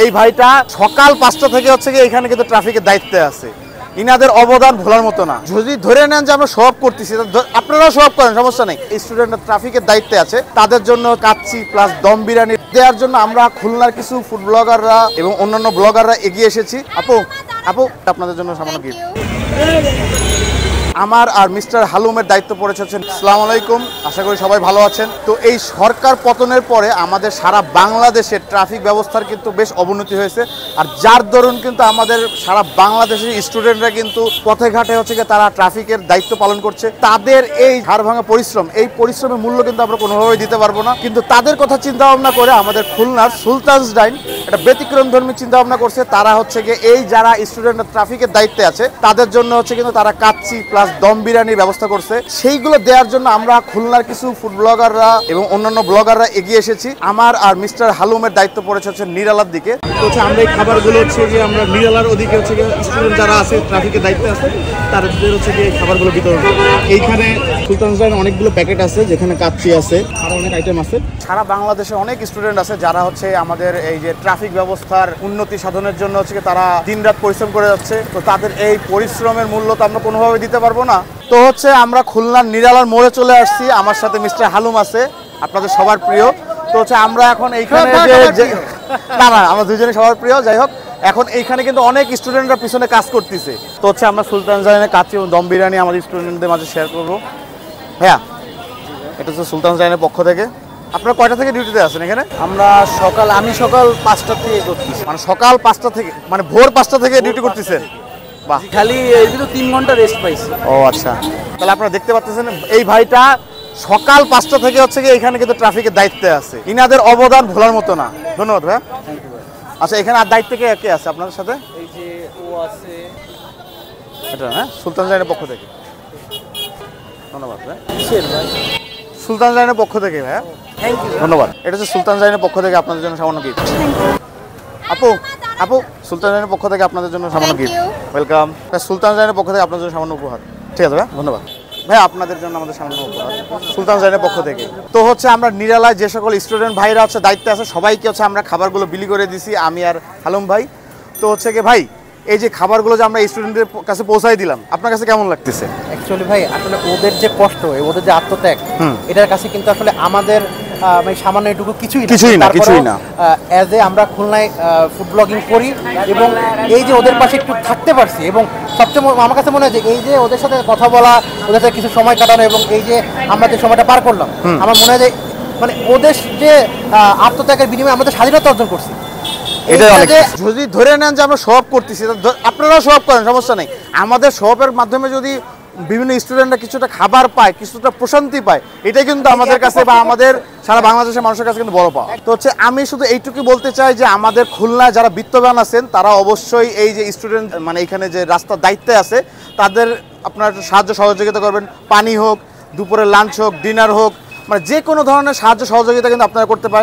এই ভাইটা সকাল 5টা থেকে হচ্ছে কি এখানে কিন্তু ট্রাফিকের দায়িত্বে আছে। ইনাদের অবদান ভোলার মতো না। যদি ধরে নেন যে আমরা সব করতেছি, আপনারাও সব করেন, সমস্যা নেই। স্টুডেন্টরা ট্রাফিকের দায়িত্বে আছে, তাদের জন্য কাচ্চি প্লাস দম বিরিয়ানি দেওয়ার জন্য আমরা খুলনার কিছু ফুড ব্লগাররা এবং অন্যান্য ব্লগাররা এগিয়ে এসেছি। আপু আপনাদের জন্য সামান্য গিফট। আমার আর মিস্টার হালুমের দায়িত্ব পড়েছে হচ্ছে। আসসালামু আলাইকুম, আশা করি সবাই ভালো আছেন। তো এই সরকার পতনের পরে আমাদের সারা বাংলাদেশের ট্রাফিক ব্যবস্থার কিন্তু বেশ অবনতি হয়েছে, আর যার দরুন কিন্তু আমাদের সারা বাংলাদেশের স্টুডেন্টরা কিন্তু পথে ঘাটে হচ্ছে গিয়ে তারা ট্রাফিকের দায়িত্ব পালন করছে। তাদের এই হাড় ভাঙা পরিশ্রম, এই পরিশ্রমের মূল্য কিন্তু আমরা কোনোভাবেই দিতে পারবো না। কিন্তু তাদের কথা চিন্তা ভাবনা করে আমাদের খুলনার সুলতানস ডাইন একটা ব্যতিক্রমধর্মী চিন্তা ভাবনা করছে। তারা হচ্ছে গিয়ে এই যারা স্টুডেন্টরা ট্রাফিকের দায়িত্বে আছে তাদের জন্য হচ্ছে কিন্তু তারা কাচ্চি দম বিরিয়ানির ব্যবস্থা করছে। সেইগুলো দেওয়ার জন্য আমরা খুলনার কিছু ফুড ব্লগাররা এবং অন্যান্য ব্লগাররা এগিয়ে এসেছি। আমার আর মিস্টার হালুমের দায়িত্ব পড়েছে হচ্ছে নিরালার দিকে। হচ্ছে আমরা এই খাবারগুলো হচ্ছে যে আমরা নিরালার ওদিকে হচ্ছে স্টুডেন্ট যারা আছে ট্রাফিকের দায়িত্বে আছে তাদের হচ্ছে যে খাবারগুলো বিতরণ করব। এইখানে সুলতানস ডাইন অনেকগুলো প্যাকেট আছে, যেখানে কাচ্চি আছে, আরো অনেক আইটেম আছে। সারা বাংলাদেশে অনেক স্টুডেন্ট আছে যারা হচ্ছে আমাদের এই যে ট্রাফিক ব্যবস্থার উন্নতি সাধনের জন্য হচ্ছে তারা দিনরাত পরিশ্রম করে যাচ্ছে। তো তাদের এই পরিশ্রমের মূল্য তো আমরা কোনোভাবে দিতে পারবো না। তো হচ্ছে আমরা খুলনার নিরালার মোড়ে চলে আসছি। আমার সাথে মিস্টার হালুম আছে, আপনাদের সবার প্রিয়। তো হচ্ছে আমরা এখন এইখানে না আমরা দুজনে সবার প্রিয়। যাই হোক, এখন এইখানে কিন্তু অনেক স্টুডেন্টরা পিছনে কাজ করতেছে। তো হচ্ছে আমরা সুলতানস ডাইনের কাচ্চি এবং দম বিরিয়ানি আমাদের স্টুডেন্টদের মাঝে শেয়ার করবো। হ্যাঁ, এটা হচ্ছে সুলতানস ডাইনের পক্ষ থেকে। আপনারা কয়টা থেকে ডিউটিতে আছেন এখানে? আমি সকাল 5টা থেকে করতেছি। মানে সকাল 5টা থেকে, মানে ভোর 5টা থেকে ডিউটি করতেছেন? বাহ, খালি এই তো 3 ঘন্টা রেস্ট পাইছি। ও আচ্ছা, তাহলে আপনারা দেখতে পাচ্ছেন এই ভাইটা সকাল 5টা থেকে হচ্ছে কি এখানে কিন্তু ট্রাফিকের দায়িত্বে আছে। ইনাদের অবদান ভোলার মতো না। ধন্যবাদ ভাই। আচ্ছা, এখানে আর দায়িত্বে কে আছে আপনাদের সাথে? এই যে ও আছে, এটা হ্যাঁ সুলতানস ডাইনের পক্ষ থেকে। ধন্যবাদ ভাই। ভাই সুলতানস ডাইনের পক্ষ থেকে ভাই, থ্যাংক ইউ, ধন্যবাদ। এটা হচ্ছে সুলতানস ডাইনের পক্ষ থেকে আপনাদের জন্য সামান্য গিফট। আপু সুলতানস ডাইনের পক্ষ থেকে আপনাদের জন্য সামান্য গিফট। ওয়েলকাম। সুলতানস ডাইনের পক্ষ থেকে আপনাদের জন্য সামান্য উপহার। ঠিক আছে ভাই, ধন্যবাদ ভাই। আপনাদের জন্য আমাদের সামান্য উপহার সুলতানস ডাইনের পক্ষ থেকে। তো হচ্ছে আমরা নিরালায় যে সকল স্টুডেন্ট ভাইরা হচ্ছে দায়িত্বে আছে সবাইকে হচ্ছে আমরা খাবারগুলো বিলি করে দিছি, আমি আর হালুম ভাই। তো হচ্ছে কি ভাই, এই যে খাবারগুলো যে আমরা স্টুডেন্টদের কাছে পৌঁছাই দিলাম, আপনার কাছে কেমন লাগতেছে? অ্যাকচুয়ালি ভাই আসলে ওদের যে কষ্ট, ওদের যে আত্মত্যাগ, এটার কাছে কিন্তু আসলে আমাদের মানে সামান্য এটুকু কিছুই না। অ্যাজ এ আমরা খুলনায় ফুড ব্লগিং করি এবং এই যে ওদের পাশে একটু থাকতে পারছি, এবং সবচেয়ে আমার কাছে মনে হয় যে এই যে ওদের সাথে কথা বলা, ওদের সাথে কিছু সময় কাটানো এবং এই যে আমরা যে সময়টা পার করলাম, আমার মনে হয় যে মানে ওদের যে আত্মত্যাগের বিনিময়ে আমাদের স্বাধীনতা অর্জন করছি। যদি ধরে নেন যে আমরা সব করতেছি, আপনারাও সব করেন, সমস্যা নেই। আমাদের সবের মাধ্যমে যদি বিভিন্ন স্টুডেন্টরা কিছুটা খাবার পায়, কিছুটা প্রশান্তি পায়, এটাই কিন্তু আমাদের কাছে বা আমাদের সারা বাংলাদেশের মানুষের কাছে কিন্তু বড় পাওয়া। তো হচ্ছে আমি শুধু এইটুকু বলতে চাই যে আমাদের খুলনায় যারা বিত্তবান আছেন তারা অবশ্যই এই যে স্টুডেন্ট মানে এখানে যে রাস্তার দায়িত্বে আছে তাদের আপনারা সাহায্য সহযোগিতা করবেন। পানি হোক, দুপুরের লাঞ্চ হোক, ডিনার হোক, মানে যে কোনো ধরনের সাহায্য সহযোগিতা কিন্তু আপনারা করতে পারেন।